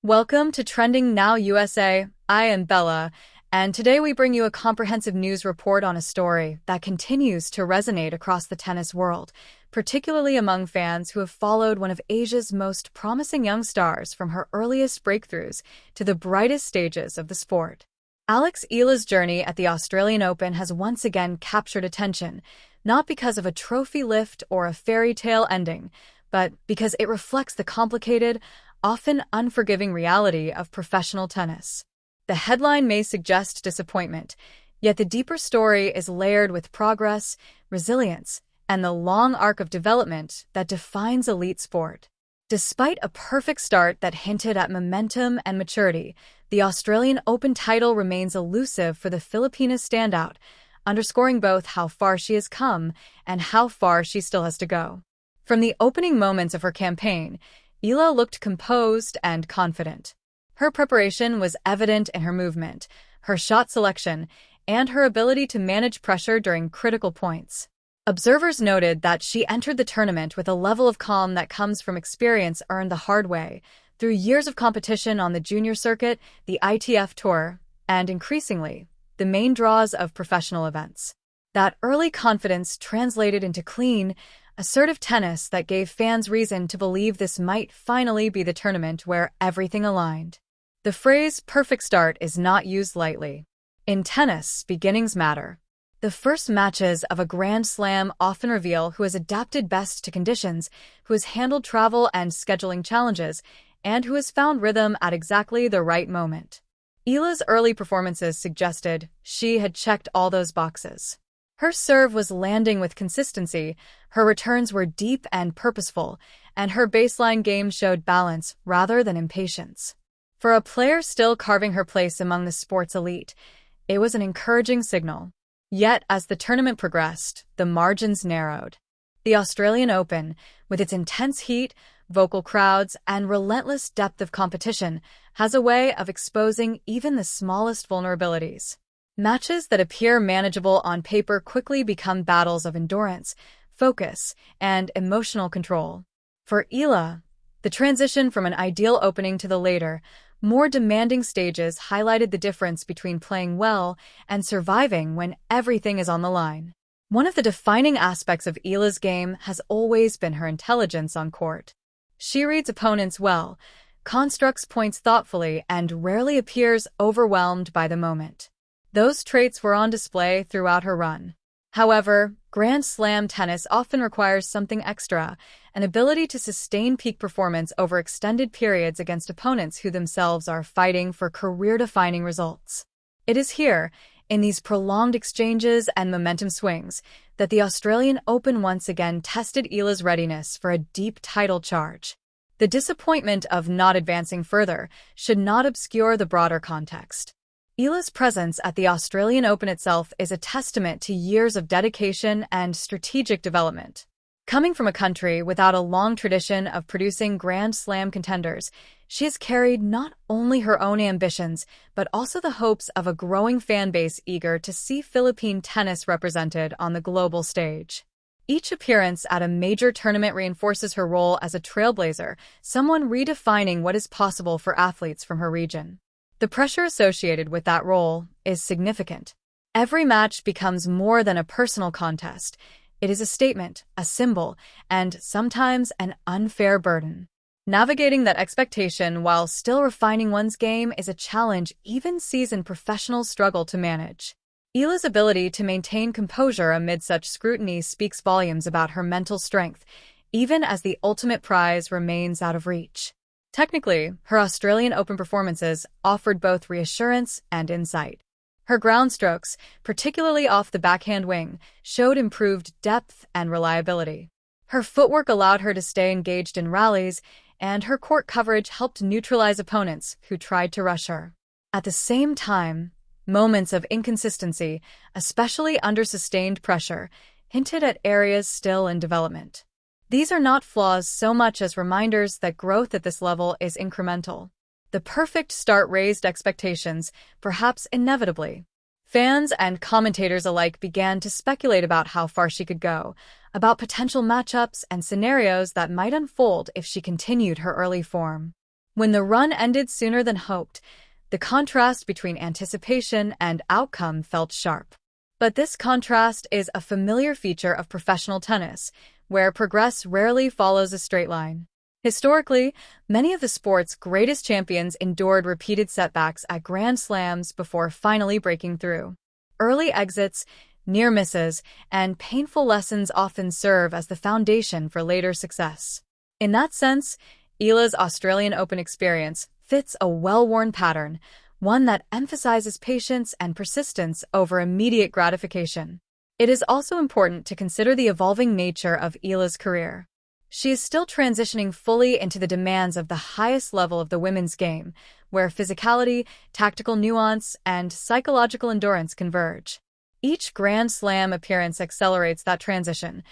Welcome to Trending Now USA. I am Bella, and today we bring you a comprehensive news report on a story that continues to resonate across the tennis world, particularly among fans who have followed one of Asia's most promising young stars from her earliest breakthroughs to the brightest stages of the sport. Alex Eala's journey at the Australian Open has once again captured attention, not because of a trophy lift or a fairy tale ending, but because it reflects the complicated, often unforgiving reality of professional tennis. The headline may suggest disappointment, yet the deeper story is layered with progress, resilience, and the long arc of development that defines elite sport. Despite a perfect start that hinted at momentum and maturity, the Australian Open title remains elusive for the Filipina standout, underscoring both how far she has come and how far she still has to go. From the opening moments of her campaign, Eala looked composed and confident. Her preparation was evident in her movement, her shot selection, and her ability to manage pressure during critical points. Observers noted that she entered the tournament with a level of calm that comes from experience earned the hard way, through years of competition on the junior circuit, the ITF Tour, and increasingly, the main draws of professional events. That early confidence translated into clean, assertive tennis that gave fans reason to believe this might finally be the tournament where everything aligned. The phrase perfect start is not used lightly. In tennis, beginnings matter. The first matches of a Grand Slam often reveal who has adapted best to conditions, who has handled travel and scheduling challenges, and who has found rhythm at exactly the right moment. Eala's early performances suggested she had checked all those boxes. Her serve was landing with consistency, her returns were deep and purposeful, and her baseline game showed balance rather than impatience. For a player still carving her place among the sport's elite, it was an encouraging signal. Yet, as the tournament progressed, the margins narrowed. The Australian Open, with its intense heat, vocal crowds, and relentless depth of competition, has a way of exposing even the smallest vulnerabilities. Matches that appear manageable on paper quickly become battles of endurance, focus, and emotional control. For Eala, the transition from an ideal opening to the later, more demanding stages highlighted the difference between playing well and surviving when everything is on the line. One of the defining aspects of Eala's game has always been her intelligence on court. She reads opponents well, constructs points thoughtfully, and rarely appears overwhelmed by the moment. Those traits were on display throughout her run. However, Grand Slam tennis often requires something extra, an ability to sustain peak performance over extended periods against opponents who themselves are fighting for career-defining results. It is here, in these prolonged exchanges and momentum swings, that the Australian Open once again tested Eala's readiness for a deep title charge. The disappointment of not advancing further should not obscure the broader context. Eala's presence at the Australian Open itself is a testament to years of dedication and strategic development. Coming from a country without a long tradition of producing Grand Slam contenders, she has carried not only her own ambitions, but also the hopes of a growing fan base eager to see Philippine tennis represented on the global stage. Each appearance at a major tournament reinforces her role as a trailblazer, someone redefining what is possible for athletes from her region. The pressure associated with that role is significant. Every match becomes more than a personal contest. It is a statement, a symbol, and sometimes an unfair burden. Navigating that expectation while still refining one's game is a challenge even seasoned professionals struggle to manage. Eala's ability to maintain composure amid such scrutiny speaks volumes about her mental strength, even as the ultimate prize remains out of reach. Technically, her Australian Open performances offered both reassurance and insight. Her ground strokes, particularly off the backhand wing, showed improved depth and reliability. Her footwork allowed her to stay engaged in rallies, and her court coverage helped neutralize opponents who tried to rush her. At the same time, moments of inconsistency, especially under sustained pressure, hinted at areas still in development. These are not flaws so much as reminders that growth at this level is incremental. The perfect start raised expectations, perhaps inevitably. Fans and commentators alike began to speculate about how far she could go, about potential matchups and scenarios that might unfold if she continued her early form. When the run ended sooner than hoped, the contrast between anticipation and outcome felt sharp. But this contrast is a familiar feature of professional tennis, where progress rarely follows a straight line. Historically, many of the sport's greatest champions endured repeated setbacks at Grand Slams before finally breaking through. Early exits, near misses, and painful lessons often serve as the foundation for later success. In that sense, Eala's Australian Open experience fits a well-worn pattern, one that emphasizes patience and persistence over immediate gratification. It is also important to consider the evolving nature of Eala's career. She is still transitioning fully into the demands of the highest level of the women's game, where physicality, tactical nuance, and psychological endurance converge. Each Grand Slam appearance accelerates that transition,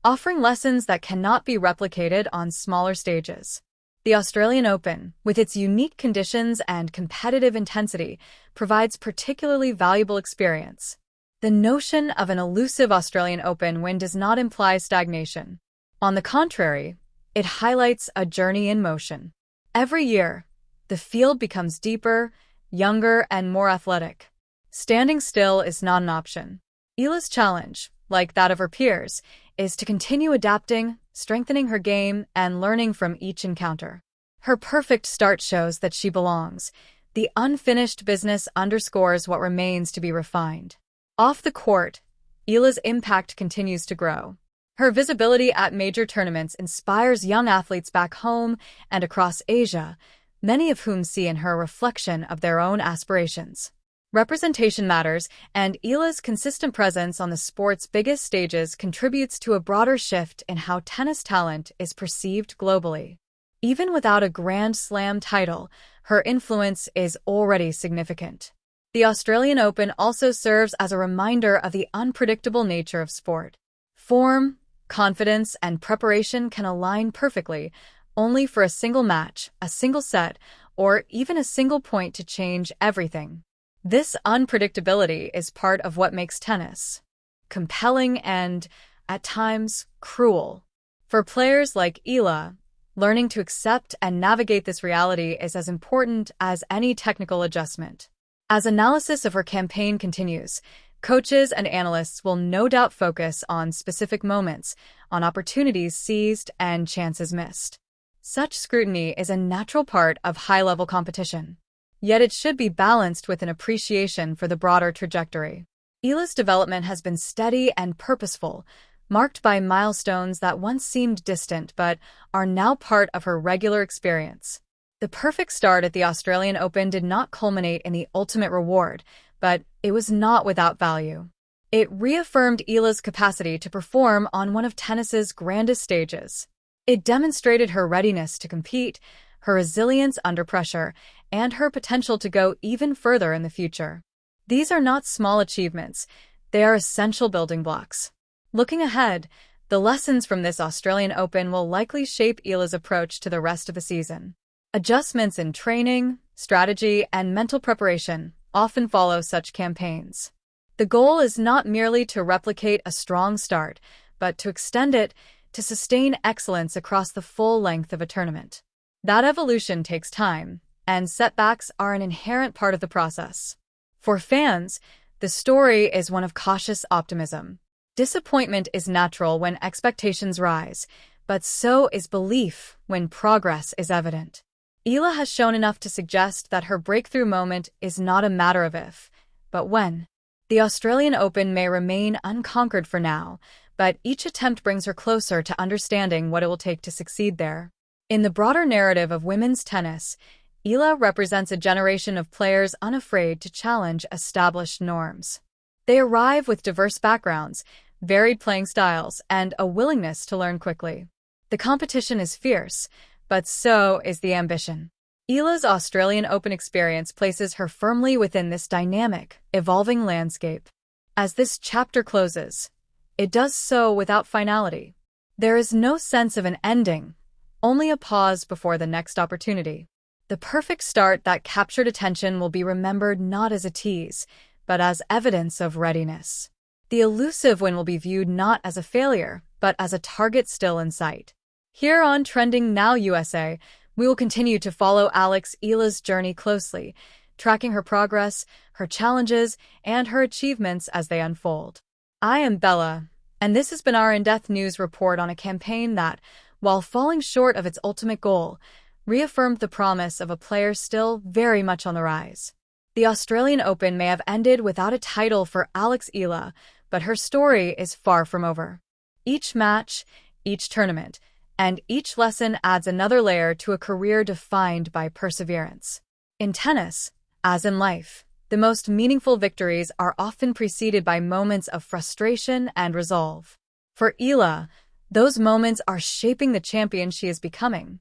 offering lessons that cannot be replicated on smaller stages. The Australian Open, with its unique conditions and competitive intensity, provides particularly valuable experience. The notion of an elusive Australian Open win does not imply stagnation. On the contrary, it highlights a journey in motion. Every year, the field becomes deeper, younger, and more athletic. Standing still is not an option. Eala's challenge, like that of her peers, is to continue adapting, strengthening her game, and learning from each encounter. Her perfect start shows that she belongs. The unfinished business underscores what remains to be refined. Off the court, Eala's impact continues to grow. Her visibility at major tournaments inspires young athletes back home and across Asia, many of whom see in her a reflection of their own aspirations. Representation matters, and Eala's consistent presence on the sport's biggest stages contributes to a broader shift in how tennis talent is perceived globally. Even without a Grand Slam title, her influence is already significant. The Australian Open also serves as a reminder of the unpredictable nature of sport. Form, confidence, and preparation can align perfectly, only for a single match, a single set, or even a single point to change everything. This unpredictability is part of what makes tennis compelling and, at times, cruel. For players like Eala, learning to accept and navigate this reality is as important as any technical adjustment. As analysis of her campaign continues, coaches and analysts will no doubt focus on specific moments, on opportunities seized and chances missed. Such scrutiny is a natural part of high-level competition. Yet it should be balanced with an appreciation for the broader trajectory. Eala's development has been steady and purposeful, marked by milestones that once seemed distant but are now part of her regular experience. The perfect start at the Australian Open did not culminate in the ultimate reward, but it was not without value. It reaffirmed Eala's capacity to perform on one of tennis's grandest stages. It demonstrated her readiness to compete, her resilience under pressure, and her potential to go even further in the future. These are not small achievements, they are essential building blocks. Looking ahead, the lessons from this Australian Open will likely shape Eala's approach to the rest of the season. Adjustments in training, strategy, and mental preparation often follow such campaigns. The goal is not merely to replicate a strong start, but to extend it, to sustain excellence across the full length of a tournament. That evolution takes time, and setbacks are an inherent part of the process. For fans, the story is one of cautious optimism. Disappointment is natural when expectations rise, but so is belief when progress is evident. Eala has shown enough to suggest that her breakthrough moment is not a matter of if, but when. The Australian Open may remain unconquered for now, but each attempt brings her closer to understanding what it will take to succeed there. In the broader narrative of women's tennis, Eala represents a generation of players unafraid to challenge established norms. They arrive with diverse backgrounds, varied playing styles, and a willingness to learn quickly. The competition is fierce, but so is the ambition. Eala's Australian Open experience places her firmly within this dynamic, evolving landscape. As this chapter closes, it does so without finality. There is no sense of an ending, only a pause before the next opportunity. The perfect start that captured attention will be remembered not as a tease, but as evidence of readiness. The elusive win will be viewed not as a failure, but as a target still in sight. Here on Trending Now USA, We will continue to follow Alex Eala's journey closely, tracking her progress, her challenges, and her achievements as they unfold. I am Bella, and this has been our in-depth news report on a campaign that, while falling short of its ultimate goal, reaffirmed the promise of a player still very much on the rise. The Australian Open may have ended without a title for Alex Eala, but her story is far from over. Each match, each tournament, and each lesson adds another layer to a career defined by perseverance. In tennis, as in life, the most meaningful victories are often preceded by moments of frustration and resolve. For Eala, those moments are shaping the champion she is becoming.